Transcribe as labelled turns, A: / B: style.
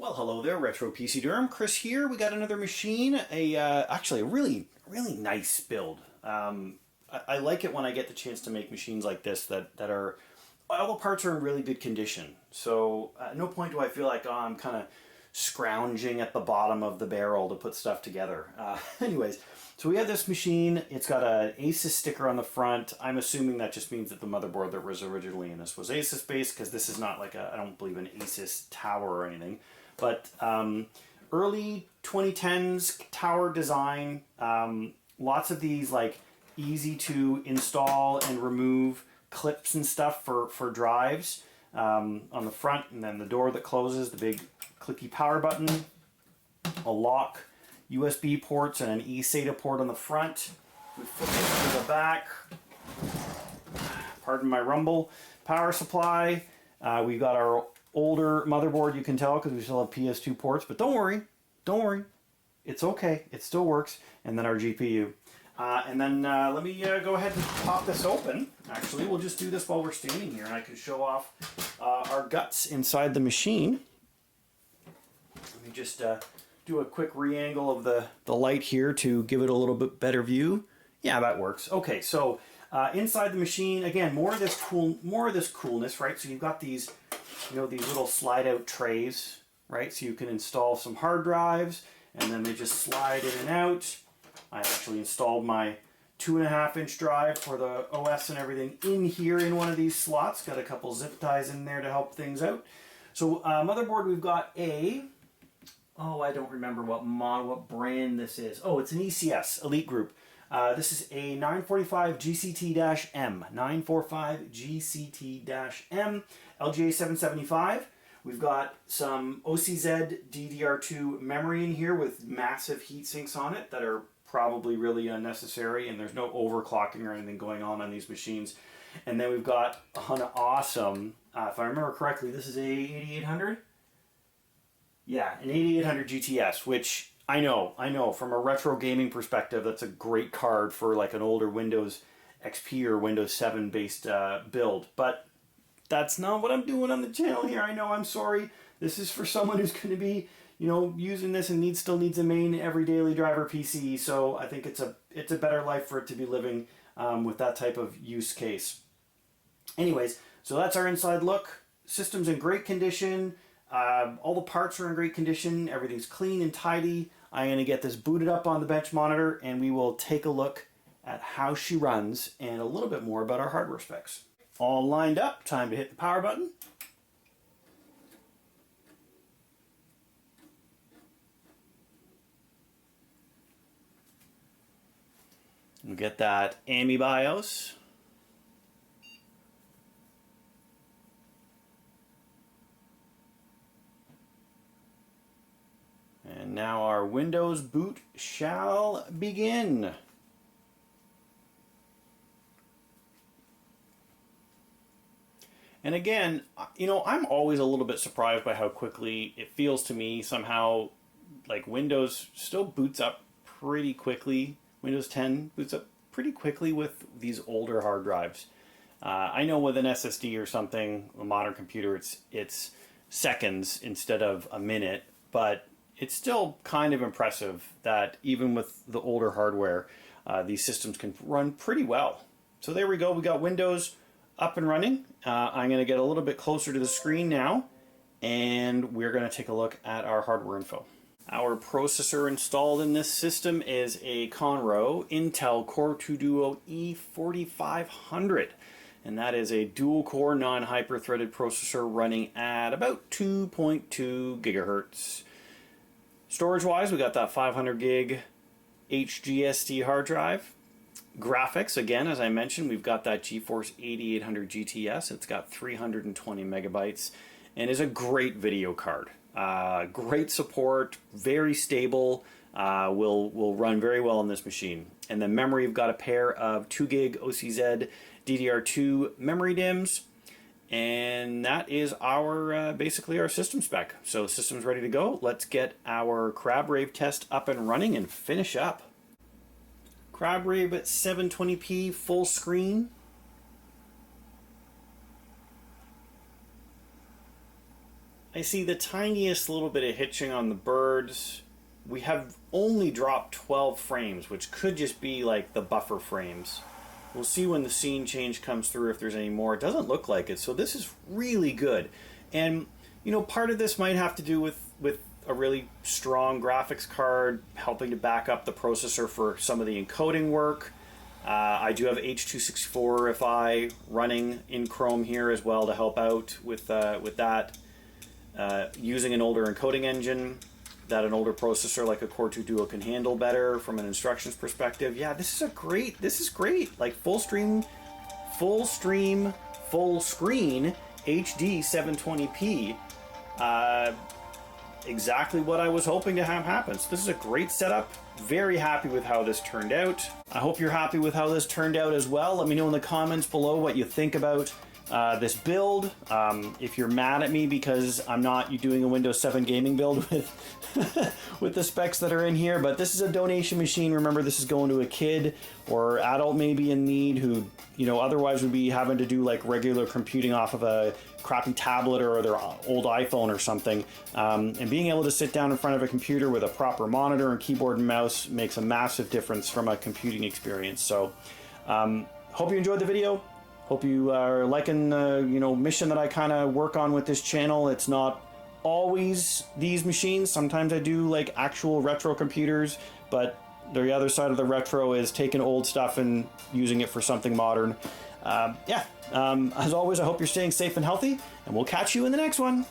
A: Well, hello there, Retro PC Durham. Chris here. We got another machine. Actually a really nice build. I like it when I get the chance to make machines like this that are all the parts are in really good condition. So at no point do I feel like I'm kind of scrounging at the bottom of the barrel to put stuff together. Anyways, so we have this machine. It's got an Asus sticker on the front. I'm assuming that just means that the motherboard that was originally in this was Asus based, because this is not like I don't believe an Asus tower or anything. But early 2010s tower design, lots of these like easy to install and remove clips and stuff for drives on the front, and then the door that closes, the big clicky power button, a lock, USB ports, and an eSATA port on the front. We flip it to the back. Pardon my rumble. Power supply. We've got our older motherboard, you can tell, because we still have PS2 ports, but don't worry, it's okay, it still works. And then our GPU. And then let me go ahead and pop this open. Actually, we'll just do this while we're standing here, and I can show off our guts inside the machine. Let me just do a quick re-angle of the light here to give it a little bit better view. Yeah, that works. Okay, so inside the machine, again, more of this coolness, right? So you've got these, these little slide-out trays, right? So you can install some hard drives, and then they just slide in and out. I actually installed my 2.5-inch drive for the OS and everything in here in one of these slots. Got a couple zip ties in there to help things out. So motherboard, we've got I don't remember what brand this is. Oh, it's an ECS, Elite Group. This is a 945 GCT-M, 945 GCT-M, LGA 775. We've got some OCZ DDR2 memory in here with massive heat sinks on it that are probably really unnecessary, and there's no overclocking or anything going on these machines. And then we've got an awesome, if I remember correctly, this is a 8800? Yeah, an 8800 GTS, which I know, from a retro gaming perspective, that's a great card for like an older Windows XP or Windows 7 based build. But that's not what I'm doing on the channel here. I know, I'm sorry. This is for someone who's going to be, using this and still needs a main every daily driver PC. So I think it's a better life for it to be living with that type of use case. Anyways, so that's our inside look. System's in great condition. All the parts are in great condition. Everything's clean and tidy. I'm going to get this booted up on the bench monitor, and we will take a look at how she runs and a little bit more about our hardware specs. All lined up. Time to hit the power button. We get that AMI BIOS. And now our Windows boot shall begin. And again, I'm always a little bit surprised by how quickly it feels to me somehow like Windows still boots up pretty quickly. Windows 10 boots up pretty quickly with these older hard drives. I know with an SSD or something, a modern computer, it's seconds instead of a minute, but it's still kind of impressive that even with the older hardware, these systems can run pretty well. So there we go. We got Windows up and running. I'm going to get a little bit closer to the screen now, and we're going to take a look at our hardware info. Our processor installed in this system is a Conroe Intel Core 2 Duo E4500. And that is a dual-core non-hyper-threaded processor running at about 2.2 gigahertz. Storage-wise, we got that 500 gig HGSD hard drive. Graphics, again, as I mentioned, we've got that GeForce 8800 GTS. It's got 320 megabytes and is a great video card. Great support, very stable, will run very well on this machine. And then memory, we've got a pair of 2 gig OCZ DDR2 memory DIMMs. And that is our basically our system spec. So system's ready to go. Let's get our Crab Rave test up and running and finish up. Crab Rave at 720p full screen. I see the tiniest little bit of hitching on the birds. We have only dropped 12 frames, which could just be like the buffer frames. We'll see when the scene change comes through if there's any more. It doesn't look like it, so this is really good. And, you know, part of this might have to do with a really strong graphics card helping to back up the processor for some of the encoding work. I do have H.264 running in Chrome here as well to help out with that. Using an older encoding engine that an older processor like a Core 2 Duo can handle better from an instructions perspective. Yeah, this is great. Like full screen HD 720p. Exactly what I was hoping to have happen. So this is a great setup. Very happy with how this turned out. I hope you're happy with how this turned out as well. Let me know in the comments below what you think about this build. If you're mad at me because I'm not doing a Windows 7 gaming build with the specs that are in here, but this is a donation machine. Remember, this is going to a kid or adult maybe in need who, you know, otherwise would be having to do like regular computing off of a crappy tablet or their old iPhone or something. And being able to sit down in front of a computer with a proper monitor and keyboard and mouse makes a massive difference from a computing experience. So hope you enjoyed the video. Hope you are liking the mission that I kind of work on with this channel. It's not always these machines. Sometimes I do like actual retro computers, but the other side of the retro is taking old stuff and using it for something modern. As always, I hope you're staying safe and healthy, and we'll catch you in the next one.